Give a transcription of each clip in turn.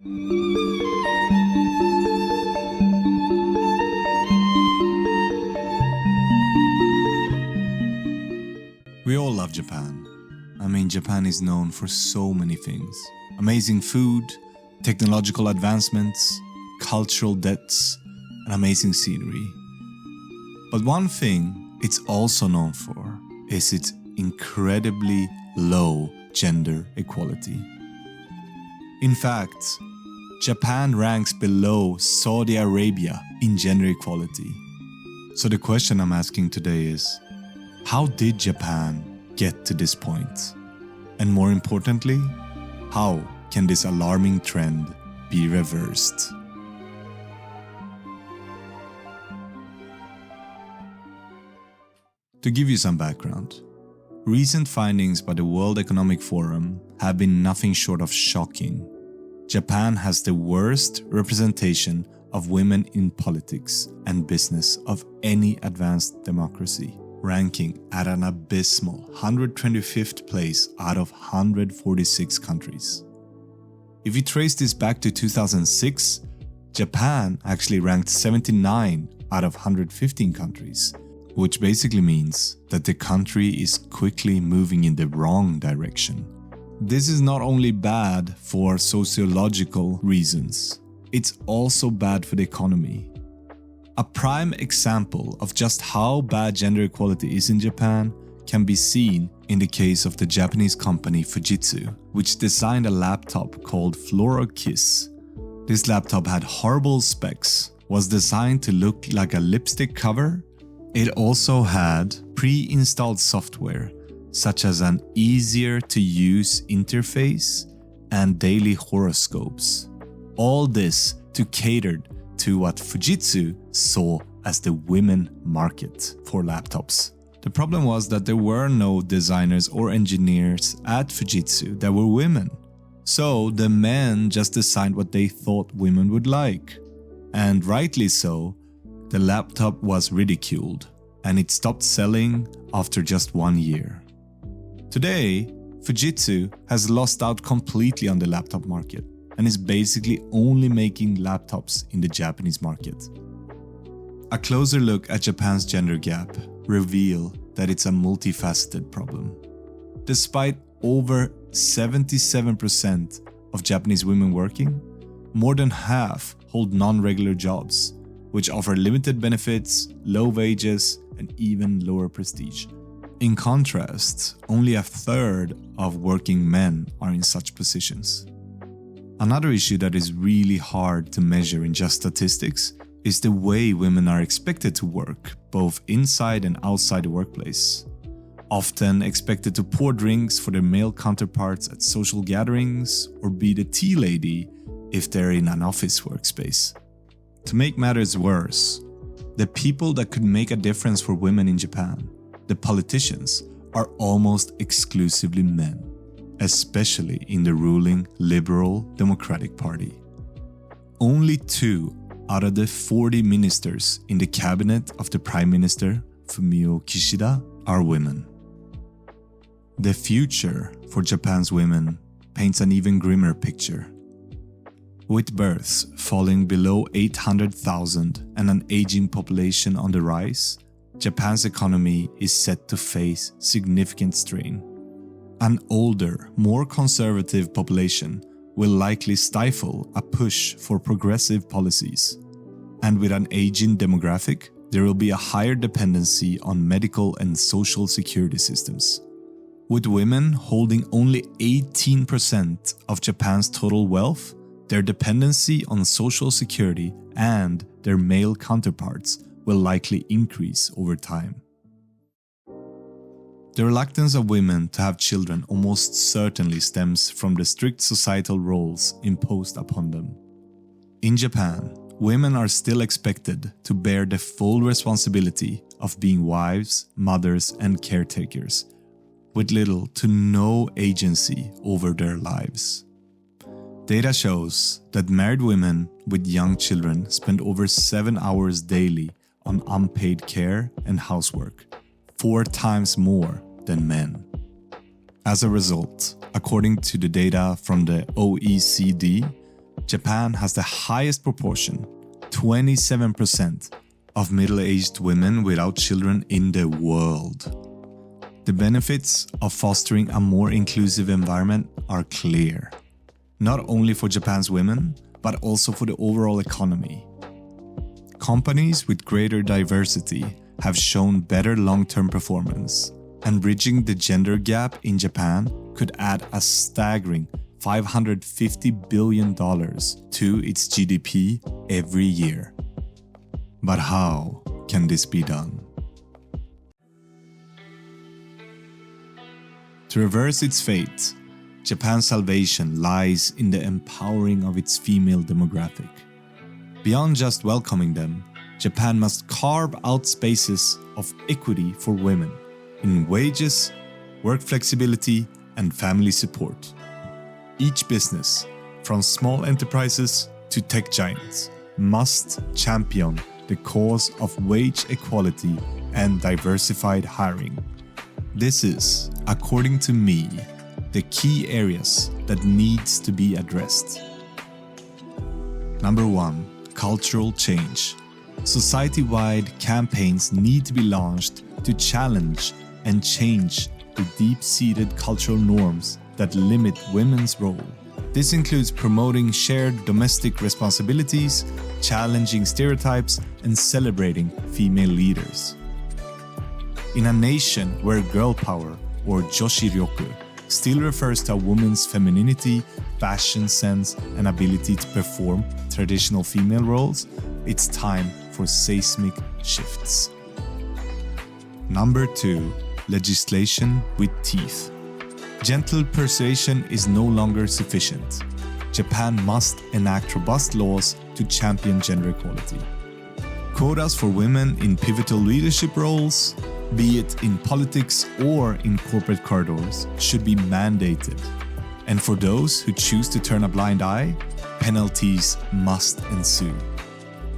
We all love Japan. I mean, Japan is known for so many things. Amazing food, technological advancements, cultural depths, and amazing scenery. But one thing it's also known for is its incredibly low gender equality. In fact, Japan ranks below Saudi Arabia in gender equality. So the question I'm asking today is, how did Japan get to this point? And more importantly, how can this alarming trend be reversed? To give you some background, recent findings by the World Economic Forum have been nothing short of shocking. Japan has the worst representation of women in politics and business of any advanced democracy, ranking at an abysmal 125th place out of 146 countries. If you trace this back to 2006, Japan actually ranked 79 out of 115 countries, which basically means that the country is quickly moving in the wrong direction. This is not only bad for sociological reasons, it's also bad for the economy. A prime example of just how bad gender equality is in Japan can be seen in the case of the Japanese company Fujitsu, which designed a laptop called FluoroKiss. This laptop had horrible specs, was designed to look like a lipstick cover. It also had pre-installed software, such as an easier-to-use interface and daily horoscopes. All this to cater to what Fujitsu saw as the women market for laptops. The problem was that there were no designers or engineers at Fujitsu that were women. So the men just designed what they thought women would like. And rightly so, the laptop was ridiculed, and it stopped selling after just 1 year. Today, Fujitsu has lost out completely on the laptop market and is basically only making laptops in the Japanese market. A closer look at Japan's gender gap reveals that it's a multifaceted problem. Despite over 77% of Japanese women working, more than half hold non-regular jobs, which offer limited benefits, low wages, and even lower prestige. In contrast, only a third of working men are in such positions. Another issue that is really hard to measure in just statistics is the way women are expected to work, both inside and outside the workplace. Often expected to pour drinks for their male counterparts at social gatherings or be the tea lady if they're in an office workspace. To make matters worse, the people that could make a difference for women in Japan, the politicians, are almost exclusively men, especially in the ruling Liberal Democratic Party. Only 2 out of the 40 ministers in the cabinet of the Prime Minister, Fumio Kishida, are women. The future for Japan's women paints an even grimmer picture. With births falling below 800,000 and an aging population on the rise, Japan's economy is set to face significant strain. An older, more conservative population will likely stifle a push for progressive policies. And with an aging demographic, there will be a higher dependency on medical and social security systems. With women holding only 18% of Japan's total wealth, their dependency on social security and their male counterparts will likely increase over time. The reluctance of women to have children almost certainly stems from the strict societal roles imposed upon them. In Japan, women are still expected to bear the full responsibility of being wives, mothers, and caretakers, with little to no agency over their lives. Data shows that married women with young children spend over 7 hours daily on unpaid care and housework, 4 times more than men. As a result, according to the data from the OECD, Japan has the highest proportion, 27%, of middle-aged women without children in the world. The benefits of fostering a more inclusive environment are clear, not only for Japan's women, but also for the overall economy. Companies with greater diversity have shown better long-term performance, and bridging the gender gap in Japan could add a staggering $550 billion to its GDP every year. But how can this be done? To reverse its fate, Japan's salvation lies in the empowering of its female demographic. Beyond just welcoming them, Japan must carve out spaces of equity for women in wages, work flexibility, and family support. Each business, from small enterprises to tech giants, must champion the cause of wage equality and diversified hiring. This is, according to me, the key areas that needs to be addressed. Number 1. Cultural change. Society-wide campaigns need to be launched to challenge and change the deep-seated cultural norms that limit women's role. This includes promoting shared domestic responsibilities, challenging stereotypes, and celebrating female leaders. In a nation where girl power, or joshi-ryoku, still refers to a woman's femininity, fashion sense, and ability to perform traditional female roles, it's time for seismic shifts. Number 2. Legislation with teeth. Gentle persuasion is no longer sufficient. Japan must enact robust laws to champion gender equality. Quotas for women in pivotal leadership roles, be it in politics or in corporate corridors, should be mandated. And for those who choose to turn a blind eye, penalties must ensue.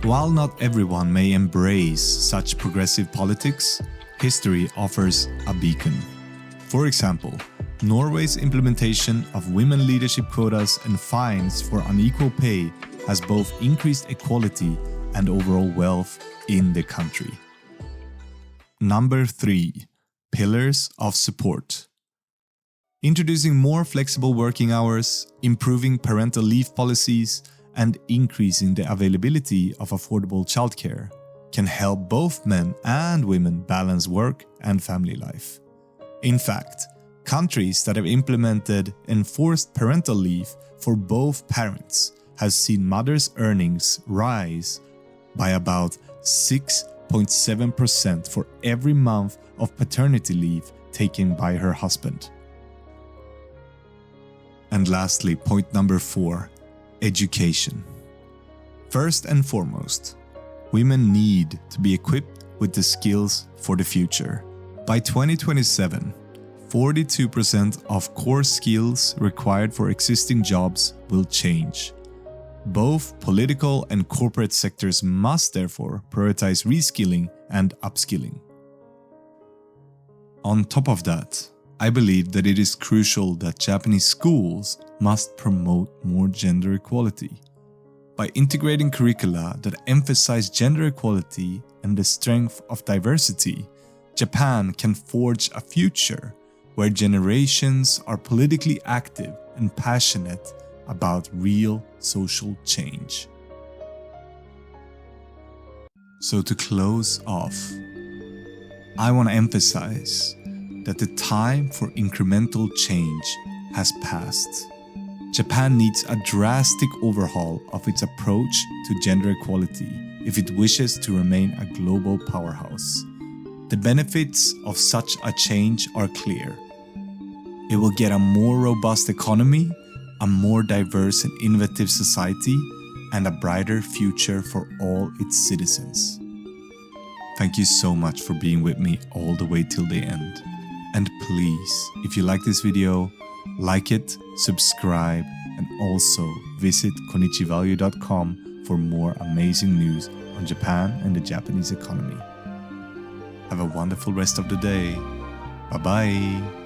While not everyone may embrace such progressive politics, history offers a beacon. For example, Norway's implementation of women leadership quotas and fines for unequal pay has both increased equality and overall wealth in the country. Number 3. Pillars of support. Introducing more flexible working hours, improving parental leave policies, and increasing the availability of affordable childcare can help both men and women balance work and family life. In fact, countries that have implemented enforced parental leave for both parents have seen mothers' earnings rise by about 6.7% for every month of paternity leave taken by her husband. And lastly, point number 4, education. First and foremost, women need to be equipped with the skills for the future. By 2027, 42% of core skills required for existing jobs will change. Both political and corporate sectors must therefore prioritize reskilling and upskilling. On top of that, I believe that it is crucial that Japanese schools must promote more gender equality. By integrating curricula that emphasize gender equality and the strength of diversity, Japan can forge a future where generations are politically active and passionate about real social change. So to close off, I want to emphasize that the time for incremental change has passed. Japan needs a drastic overhaul of its approach to gender equality if it wishes to remain a global powerhouse. The benefits of such a change are clear. It will get a more robust economy, a more diverse and innovative society, and a brighter future for all its citizens. Thank you so much for being with me all the way till the end. And please, if you like this video, like it, subscribe, and also visit konichivalue.com for more amazing news on Japan and the Japanese economy. Have a wonderful rest of the day. Bye-bye.